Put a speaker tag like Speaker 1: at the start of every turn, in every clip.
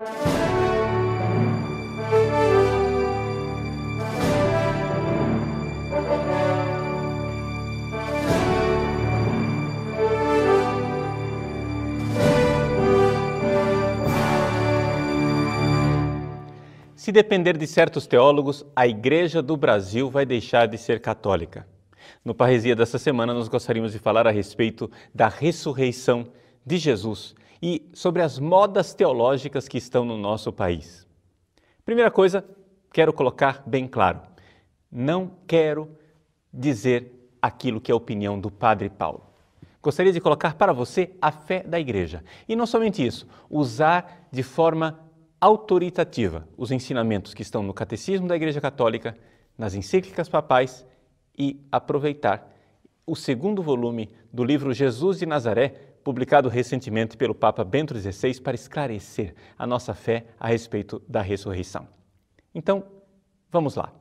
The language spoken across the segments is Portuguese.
Speaker 1: Se depender de certos teólogos, a Igreja do Brasil vai deixar de ser católica. No Parresia dessa semana, nós gostaríamos de falar a respeito da ressurreição de Jesus e sobre as modas teológicas que estão no nosso país. Primeira coisa, quero colocar bem claro, não quero dizer aquilo que é a opinião do Padre Paulo. Gostaria de colocar para você a fé da Igreja. E não somente isso, usar de forma autoritativa os ensinamentos que estão no Catecismo da Igreja Católica, nas encíclicas papais e aproveitar o segundo volume do livro Jesus de Nazaré, publicado recentemente pelo Papa Bento XVI, para esclarecer a nossa fé a respeito da ressurreição. Então, vamos lá.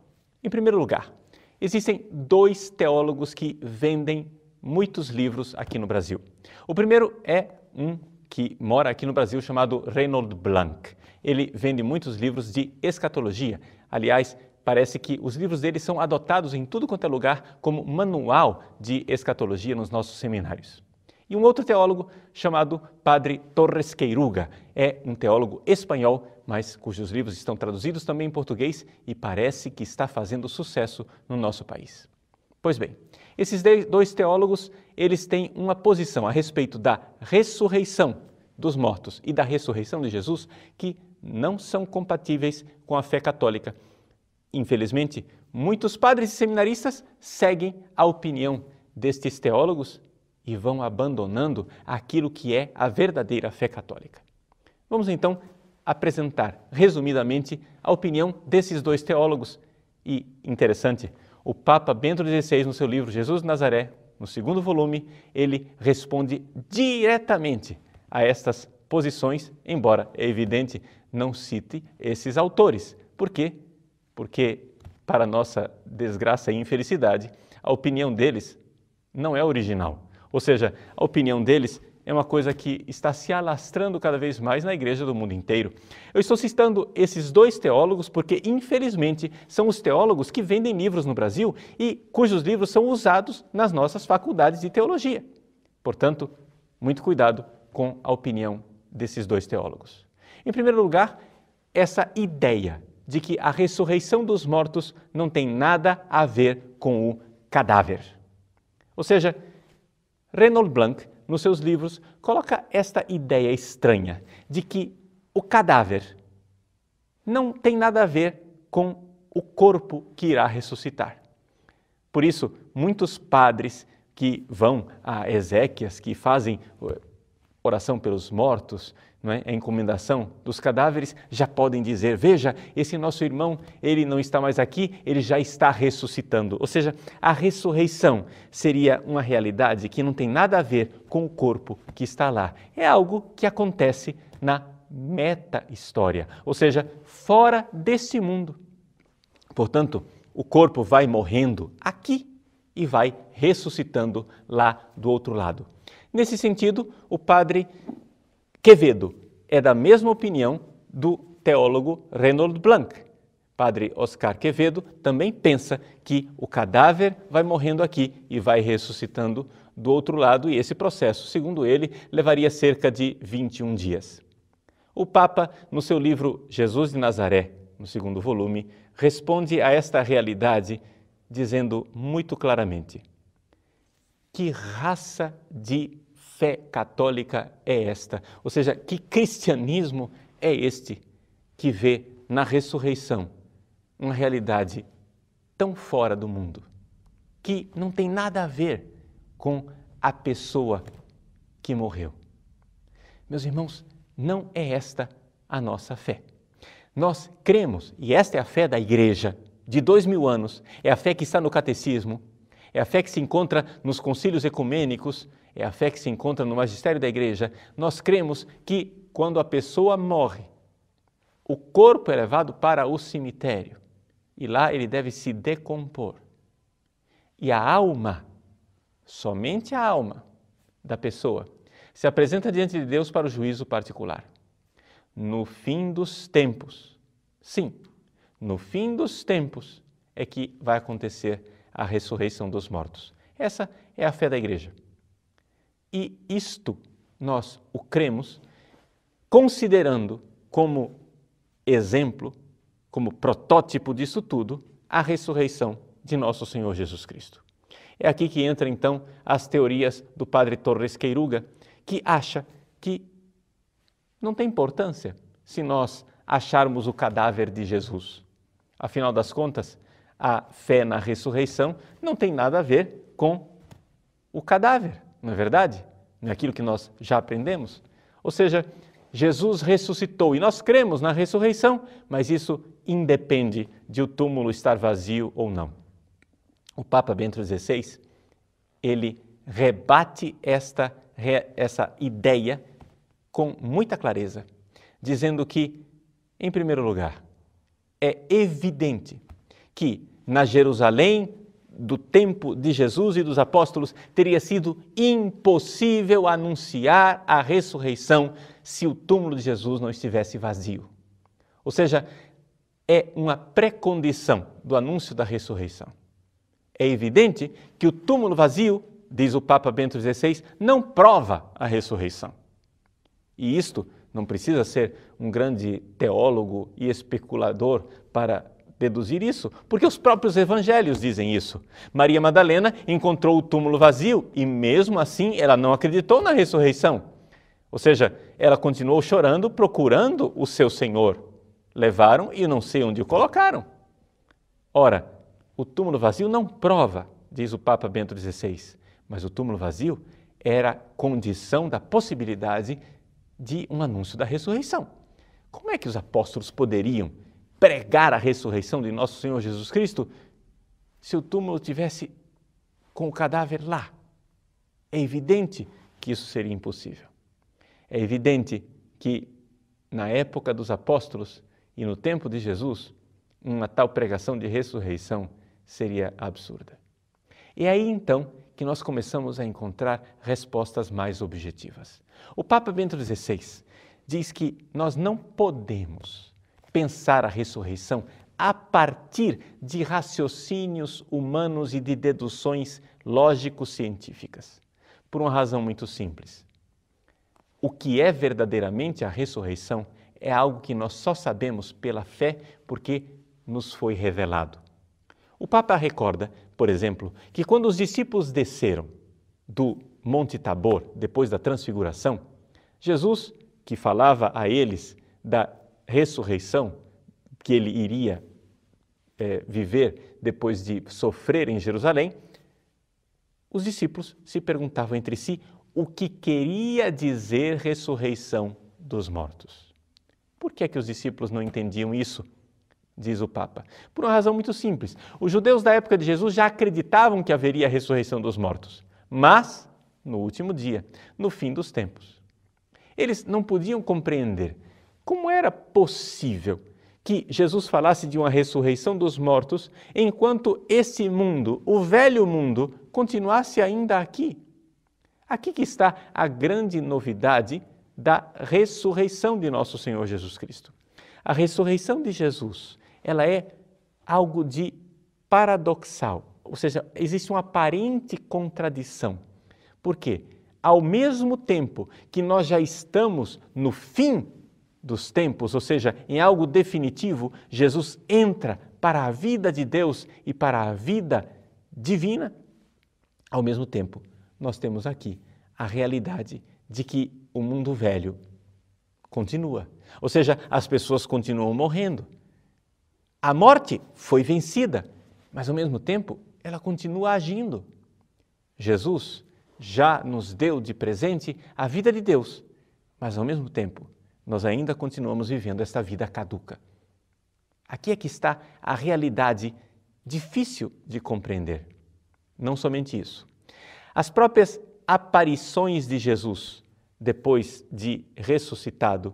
Speaker 1: Em primeiro lugar, existem dois teólogos que vendem muitos livros aqui no Brasil. O primeiro é um que mora aqui no Brasil chamado Reinhold Blank. Ele vende muitos livros de escatologia. Aliás, parece que os livros dele são adotados em tudo quanto é lugar como manual de escatologia nos nossos seminários. E um outro teólogo chamado Padre Torres Queiruga. É um teólogo espanhol, mas cujos livros estão traduzidos também em português e parece que está fazendo sucesso no nosso país. Pois bem, esses dois teólogos, eles têm uma posição a respeito da ressurreição dos mortos e da ressurreição de Jesus que não são compatíveis com a fé católica. Infelizmente, muitos padres e seminaristas seguem a opinião destes teólogos e vão abandonando aquilo que é a verdadeira fé católica. Vamos então apresentar resumidamente a opinião desses dois teólogos. E, interessante, o Papa Bento XVI, no seu livro Jesus de Nazaré, no segundo volume, ele responde diretamente a estas posições, embora, é evidente, não cite esses autores. Por quê? Porque, para nossa desgraça e infelicidade, a opinião deles não é original. Ou seja, a opinião deles é uma coisa que está se alastrando cada vez mais na igreja do mundo inteiro. Eu estou citando esses dois teólogos porque, infelizmente, são os teólogos que vendem livros no Brasil e cujos livros são usados nas nossas faculdades de teologia. Portanto, muito cuidado com a opinião desses dois teólogos. Em primeiro lugar, essa ideia de que a ressurreição dos mortos não tem nada a ver com o cadáver. Ou seja, Reinhold Blank, nos seus livros, coloca esta ideia estranha de que o cadáver não tem nada a ver com o corpo que irá ressuscitar. Por isso, muitos padres que vão a Ezequias, que fazem oração pelos mortos, não é? A encomendação dos cadáveres, já podem dizer, veja, esse nosso irmão, ele não está mais aqui, ele já está ressuscitando. Ou seja, a ressurreição seria uma realidade que não tem nada a ver com o corpo que está lá. É algo que acontece na meta-história, ou seja, fora deste mundo. Portanto, o corpo vai morrendo aqui e vai ressuscitando lá do outro lado. Nesse sentido, o padre Quevedo é da mesma opinião do teólogo Reinhold Blank. Padre Oscar Quevedo também pensa que o cadáver vai morrendo aqui e vai ressuscitando do outro lado, e esse processo, segundo ele, levaria cerca de 21 dias. O Papa, no seu livro Jesus de Nazaré, no segundo volume, responde a esta realidade dizendo muito claramente: que raça de fé católica é esta? Ou seja, que cristianismo é este que vê na ressurreição uma realidade tão fora do mundo, que não tem nada a ver com a pessoa que morreu? Meus irmãos, não é esta a nossa fé. Nós cremos, e esta é a fé da Igreja de 2000 anos, é a fé que está no Catecismo, é a fé que se encontra nos concílios ecumênicos, é a fé que se encontra no magistério da Igreja. Nós cremos que quando a pessoa morre, o corpo é levado para o cemitério e lá ele deve se decompor. E a alma, somente a alma da pessoa, se apresenta diante de Deus para o juízo particular. no fim dos tempos, sim, no fim dos tempos é que vai acontecer a ressurreição dos mortos. Essa é a fé da Igreja. E isto nós o cremos considerando como exemplo, como protótipo disso tudo, a ressurreição de nosso Senhor Jesus Cristo. É aqui que entra então as teorias do padre Torres Queiruga, que acha que não tem importância se nós acharmos o cadáver de Jesus. Afinal das contas, a fé na ressurreição não tem nada a ver com o cadáver, não é verdade? Não é aquilo que nós já aprendemos? Ou seja, Jesus ressuscitou e nós cremos na ressurreição, mas isso independe de o túmulo estar vazio ou não. O Papa Bento XVI, ele rebate essa ideia com muita clareza, dizendo que, em primeiro lugar, é evidente que na Jerusalém do tempo de Jesus e dos apóstolos teria sido impossível anunciar a ressurreição se o túmulo de Jesus não estivesse vazio. Ou seja, é uma pré-condição do anúncio da ressurreição. É evidente que o túmulo vazio, diz o Papa Bento XVI, não prova a ressurreição. E isto não precisa ser um grande teólogo e especulador para deduzir isso, porque os próprios evangelhos dizem isso. Maria Madalena encontrou o túmulo vazio e mesmo assim ela não acreditou na ressurreição. Ou seja, ela continuou chorando, procurando o seu Senhor. Levaram e não sei onde o colocaram. Ora, o túmulo vazio não prova, diz o Papa Bento XVI, mas o túmulo vazio era condição da possibilidade de um anúncio da ressurreição. Como é que os apóstolos poderiam pregar a ressurreição de nosso Senhor Jesus Cristo se o túmulo tivesse com o cadáver lá? É evidente que isso seria impossível. É evidente que na época dos apóstolos e no tempo de Jesus, uma tal pregação de ressurreição seria absurda. E é aí então que nós começamos a encontrar respostas mais objetivas. O Papa Bento XVI diz que nós não podemos pensar a ressurreição a partir de raciocínios humanos e de deduções lógico-científicas, por uma razão muito simples. O que é verdadeiramente a ressurreição é algo que nós só sabemos pela fé porque nos foi revelado. O Papa recorda, por exemplo, que quando os discípulos desceram do Monte Tabor, depois da transfiguração, Jesus, que falava a eles da ressurreição que ele iria viver depois de sofrer em Jerusalém, os discípulos se perguntavam entre si o que queria dizer ressurreição dos mortos. Por que é que os discípulos não entendiam isso? Diz o Papa. Por uma razão muito simples. Os judeus da época de Jesus já acreditavam que haveria a ressurreição dos mortos, mas no último dia, no fim dos tempos. Eles não podiam compreender como era possível que Jesus falasse de uma ressurreição dos mortos enquanto esse mundo, o velho mundo, continuasse ainda aqui. Aqui que está a grande novidade da ressurreição de nosso Senhor Jesus Cristo. A ressurreição de Jesus, ela é algo de paradoxal, ou seja, existe uma aparente contradição. Por quê? Ao mesmo tempo que nós já estamos no fim dos tempos, ou seja, em algo definitivo, Jesus entra para a vida de Deus e para a vida divina. Ao mesmo tempo, nós temos aqui a realidade de que o mundo velho continua. Ou seja, as pessoas continuam morrendo. A morte foi vencida, mas ao mesmo tempo ela continua agindo. Jesus já nos deu de presente a vida de Deus, mas ao mesmo tempo nós ainda continuamos vivendo esta vida caduca. Aqui é que está a realidade difícil de compreender. Não somente isso. As próprias aparições de Jesus, depois de ressuscitado,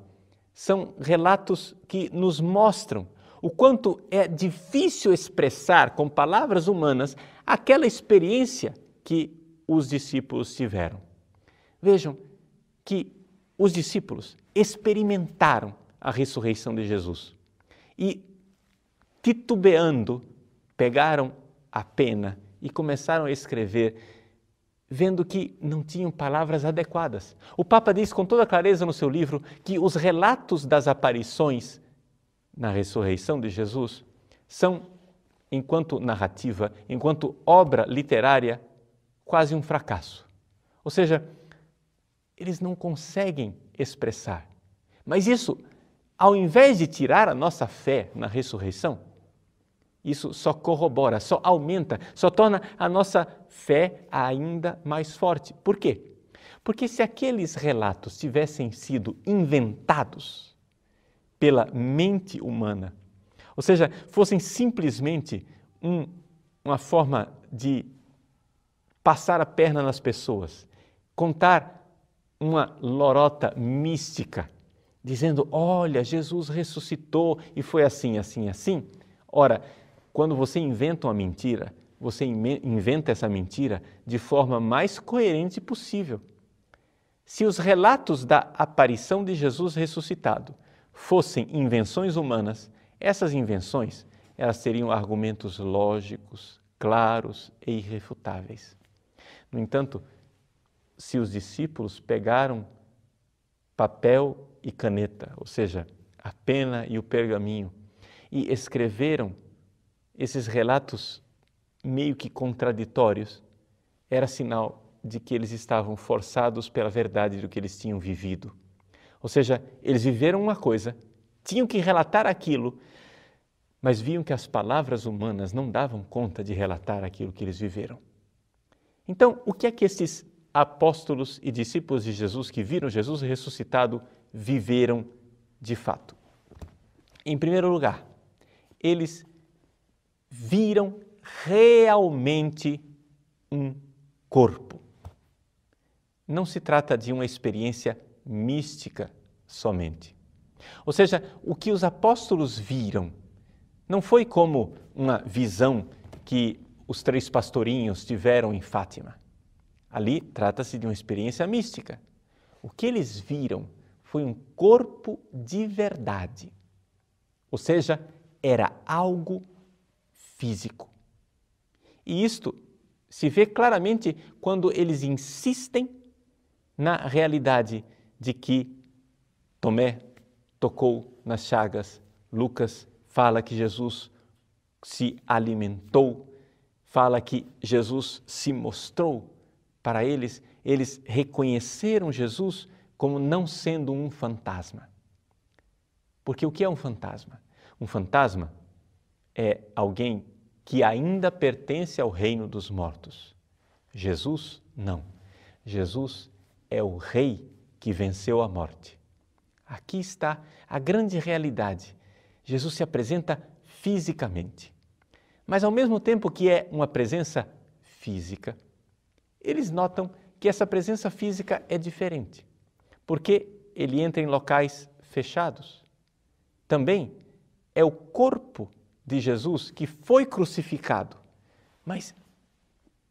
Speaker 1: são relatos que nos mostram o quanto é difícil expressar com palavras humanas aquela experiência que os discípulos tiveram. Vejam que os discípulos experimentaram a ressurreição de Jesus. E, titubeando, pegaram a pena e começaram a escrever, vendo que não tinham palavras adequadas. O Papa diz com toda clareza no seu livro que os relatos das aparições na ressurreição de Jesus são, enquanto narrativa, enquanto obra literária, quase um fracasso. Ou seja, eles não conseguem expressar. Mas isso, ao invés de tirar a nossa fé na ressurreição, isso só corrobora, só aumenta, só torna a nossa fé ainda mais forte. Por quê? Porque se aqueles relatos tivessem sido inventados pela mente humana, ou seja, fossem simplesmente uma forma de passar a perna nas pessoas, contar uma lorota mística, dizendo, olha, Jesus ressuscitou e foi assim, assim, assim. Ora, quando você inventa uma mentira, você inventa essa mentira de forma mais coerente possível. Se os relatos da aparição de Jesus ressuscitado fossem invenções humanas, essas invenções elas teriam argumentos lógicos, claros e irrefutáveis. No entanto, se os discípulos pegaram papel e caneta, ou seja, a pena e o pergaminho, e escreveram esses relatos meio que contraditórios, era sinal de que eles estavam forçados pela verdade do que eles tinham vivido. Ou seja, eles viveram uma coisa, tinham que relatar aquilo, mas viam que as palavras humanas não davam conta de relatar aquilo que eles viveram. Então, o que é que esses apóstolos e discípulos de Jesus que viram Jesus ressuscitado viveram de fato? Em primeiro lugar, eles viram realmente um corpo. Não se trata de uma experiência mística somente. Ou seja, o que os apóstolos viram não foi como uma visão que os 3 pastorinhos tiveram em Fátima. Ali trata-se de uma experiência mística. O que eles viram foi um corpo de verdade. Ou seja, era algo físico. E isto se vê claramente quando eles insistem na realidade de que Tomé tocou nas chagas, Lucas fala que Jesus se alimentou, fala que Jesus se mostrou para eles, eles reconheceram Jesus como não sendo um fantasma. Porque o que é um fantasma? Um fantasma é alguém que ainda pertence ao reino dos mortos. Jesus, não. Jesus é o rei que venceu a morte. Aqui está a grande realidade. Jesus se apresenta fisicamente. Mas ao mesmo tempo que é uma presença física, eles notam que essa presença física é diferente, porque ele entra em locais fechados. Também é o corpo de Jesus que foi crucificado, mas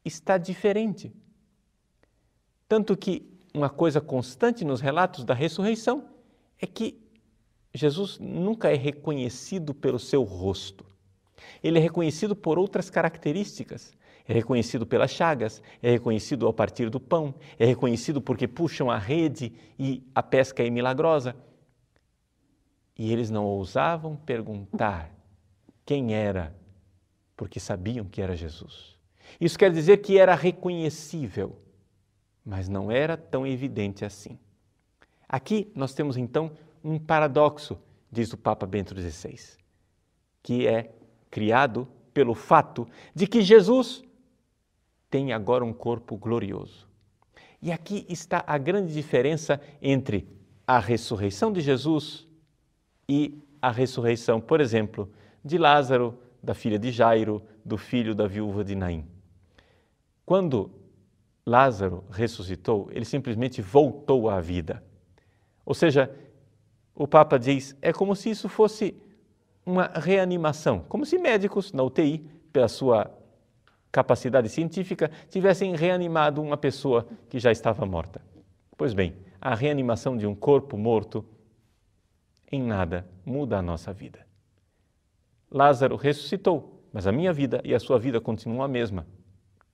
Speaker 1: está diferente. Tanto que uma coisa constante nos relatos da ressurreição é que Jesus nunca é reconhecido pelo seu rosto. Ele é reconhecido por outras características. É reconhecido pelas chagas, é reconhecido ao partir do pão, é reconhecido porque puxam a rede e a pesca é milagrosa. E eles não ousavam perguntar quem era, porque sabiam que era Jesus. Isso quer dizer que era reconhecível, mas não era tão evidente assim. Aqui nós temos então um paradoxo, diz o Papa Bento XVI, que é criado pelo fato de que Jesus tem agora um corpo glorioso. E aqui está a grande diferença entre a ressurreição de Jesus e a ressurreição, por exemplo, de Lázaro, da filha de Jairo, do filho da viúva de Naim. Quando Lázaro ressuscitou, ele simplesmente voltou à vida. Ou seja, o Papa diz, é como se isso fosse uma reanimação, como se médicos na UTI, pela sua capacidade científica, tivessem reanimado uma pessoa que já estava morta. Pois bem, a reanimação de um corpo morto em nada muda a nossa vida. Lázaro ressuscitou, mas a minha vida e a sua vida continuam a mesma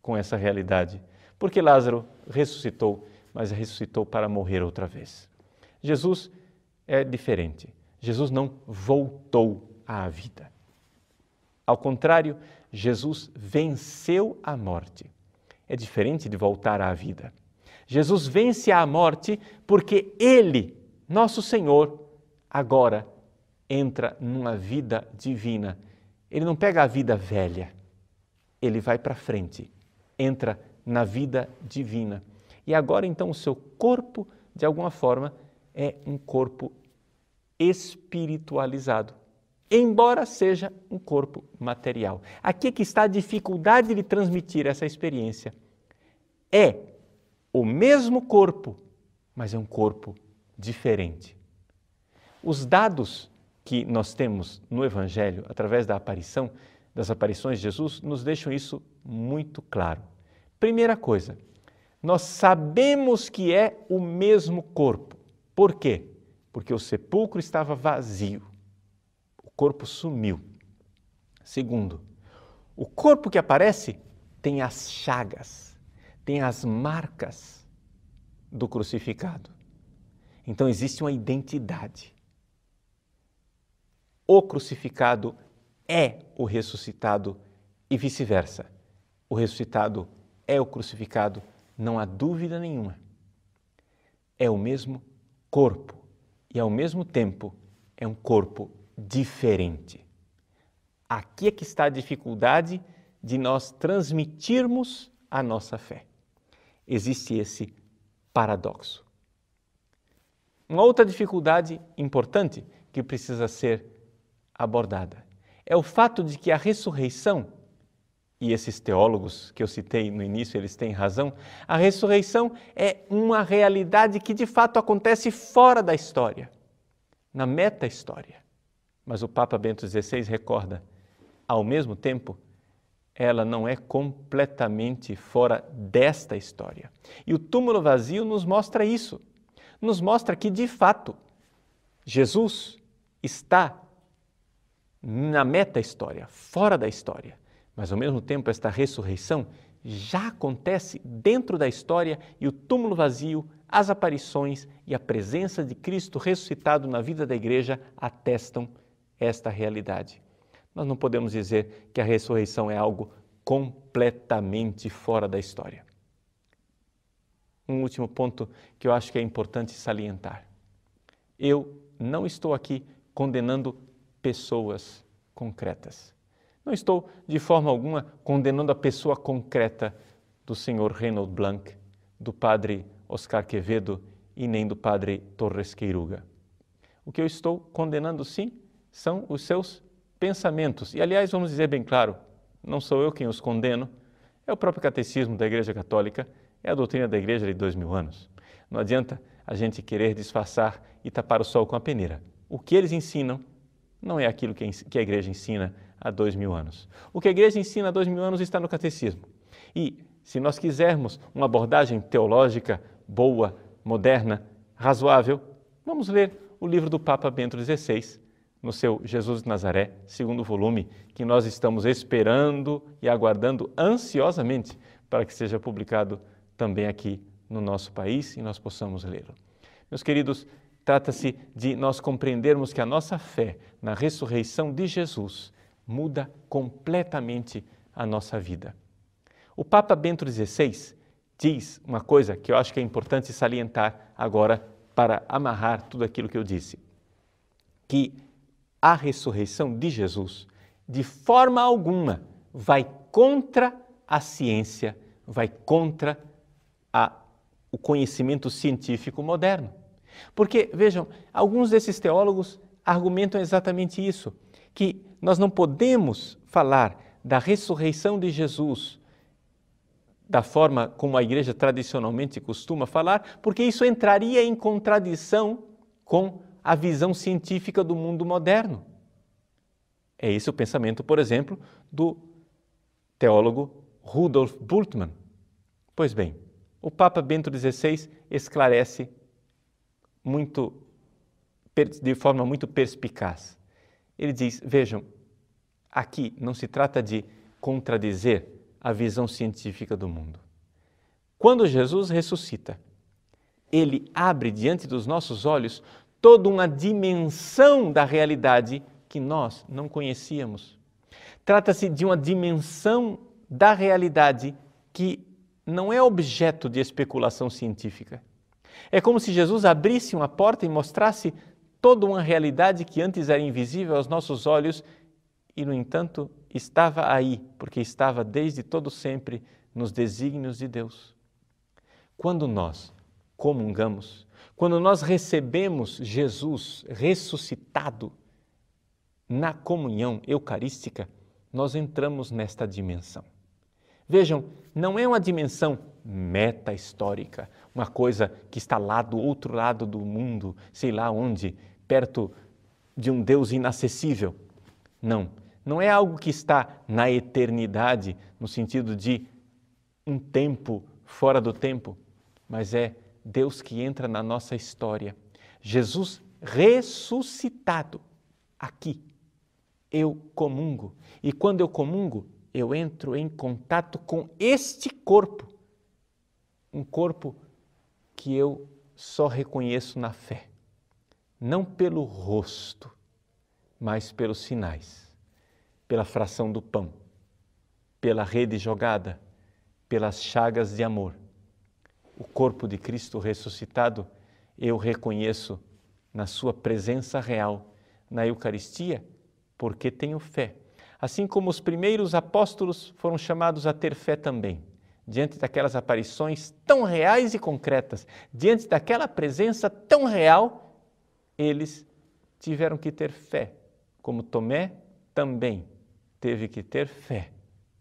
Speaker 1: com essa realidade. Porque Lázaro ressuscitou, mas ressuscitou para morrer outra vez. Jesus é diferente. Jesus não voltou à vida. Ao contrário, Jesus venceu a morte. É diferente de voltar à vida. Jesus vence a morte porque Ele, nosso Senhor, agora entra numa vida divina. Ele não pega a vida velha, ele vai para frente, entra na vida divina. E agora então o seu corpo, de alguma forma, é um corpo espiritualizado, embora seja um corpo material. Aqui é que está a dificuldade de transmitir essa experiência. É o mesmo corpo, mas é um corpo diferente. Os dados que nós temos no Evangelho, através das aparições de Jesus, nos deixam isso muito claro. Primeira coisa, nós sabemos que é o mesmo corpo. Por quê? Porque o sepulcro estava vazio, o corpo sumiu. Segundo, o corpo que aparece tem as chagas, tem as marcas do crucificado. Então existe uma identidade. O crucificado é o ressuscitado e vice-versa. O ressuscitado é o crucificado, não há dúvida nenhuma. É o mesmo corpo e, ao mesmo tempo, é um corpo diferente. Aqui é que está a dificuldade de nós transmitirmos a nossa fé. Existe esse paradoxo. Uma outra dificuldade importante que precisa ser abordada é o fato de que a ressurreição, e esses teólogos que eu citei no início, eles têm razão, a ressurreição é uma realidade que de fato acontece fora da história, na meta-história. Mas o Papa Bento XVI recorda, ao mesmo tempo, ela não é completamente fora desta história. E o túmulo vazio nos mostra isso, nos mostra que de fato Jesus está na meta-história, fora da história. Mas, ao mesmo tempo, esta ressurreição já acontece dentro da história e o túmulo vazio, as aparições e a presença de Cristo ressuscitado na vida da igreja atestam esta realidade. Nós não podemos dizer que a ressurreição é algo completamente fora da história. Um último ponto que eu acho que é importante salientar. Eu não estou aqui condenando pessoas concretas. Não estou, de forma alguma, condenando a pessoa concreta do senhor Reinhold Blanc, do padre Oscar Quevedo e nem do padre Torres Queiruga. O que eu estou condenando, sim, são os seus pensamentos. E, aliás, vamos dizer bem claro, não sou eu quem os condeno, é o próprio catecismo da Igreja Católica, é a doutrina da Igreja de 2000 anos. Não adianta a gente querer disfarçar e tapar o sol com a peneira. O que eles ensinam não é aquilo que a Igreja ensina há 2000 anos. O que a Igreja ensina há 2000 anos está no catecismo. E, se nós quisermos uma abordagem teológica boa, moderna, razoável, vamos ler o livro do Papa Bento XVI, no seu Jesus de Nazaré, segundo volume, que nós estamos esperando e aguardando ansiosamente para que seja publicado também aqui no nosso país e nós possamos lê-lo. Meus queridos, trata-se de nós compreendermos que a nossa fé na ressurreição de Jesus muda completamente a nossa vida. O Papa Bento XVI diz uma coisa que eu acho que é importante salientar agora para amarrar tudo aquilo que eu disse, que a ressurreição de Jesus, de forma alguma, vai contra a ciência, vai contra o conhecimento científico moderno. Porque, vejam, alguns desses teólogos argumentam exatamente isso, que nós não podemos falar da ressurreição de Jesus da forma como a Igreja tradicionalmente costuma falar, porque isso entraria em contradição com a visão científica do mundo moderno. É esse o pensamento, por exemplo, do teólogo Rudolf Bultmann. Pois bem, o Papa Bento XVI esclarece muito de forma muito perspicaz. Ele diz, vejam, aqui não se trata de contradizer a visão científica do mundo. Quando Jesus ressuscita, ele abre diante dos nossos olhos toda uma dimensão da realidade que nós não conhecíamos. Trata-se de uma dimensão da realidade que não é objeto de especulação científica. É como se Jesus abrisse uma porta e mostrasse toda uma realidade que antes era invisível aos nossos olhos e, no entanto, estava aí, porque estava desde todo sempre nos desígnios de Deus. Quando nós comungamos, quando nós recebemos Jesus ressuscitado na comunhão eucarística, nós entramos nesta dimensão. Vejam, não é uma dimensão meta-histórica, uma coisa que está lá do outro lado do mundo, sei lá onde, perto de um Deus inacessível. Não, não é algo que está na eternidade, no sentido de um tempo fora do tempo, mas é Deus que entra na nossa história. Jesus ressuscitado aqui. Eu comungo. E quando eu comungo, eu entro em contato com este corpo. Um corpo que eu só reconheço na fé. Não pelo rosto, mas pelos sinais. Pela fração do pão, pela rede jogada, pelas chagas de amor. O corpo de Cristo ressuscitado, eu reconheço na sua presença real, na Eucaristia, porque tenho fé. Assim como os primeiros apóstolos foram chamados a ter fé também, diante daquelas aparições tão reais e concretas, diante daquela presença tão real, eles tiveram que ter fé, como Tomé também teve que ter fé,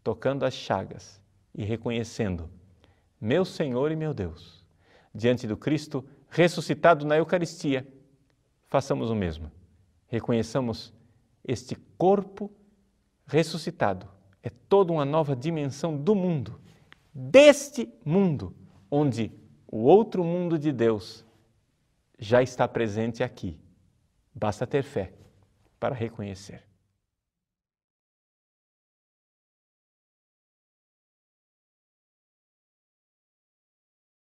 Speaker 1: tocando as chagas e reconhecendo meu Senhor e meu Deus. Diante do Cristo ressuscitado na Eucaristia, façamos o mesmo. Reconheçamos este corpo ressuscitado. É toda uma nova dimensão do mundo, deste mundo, onde o outro mundo de Deus já está presente aqui. Basta ter fé para reconhecer.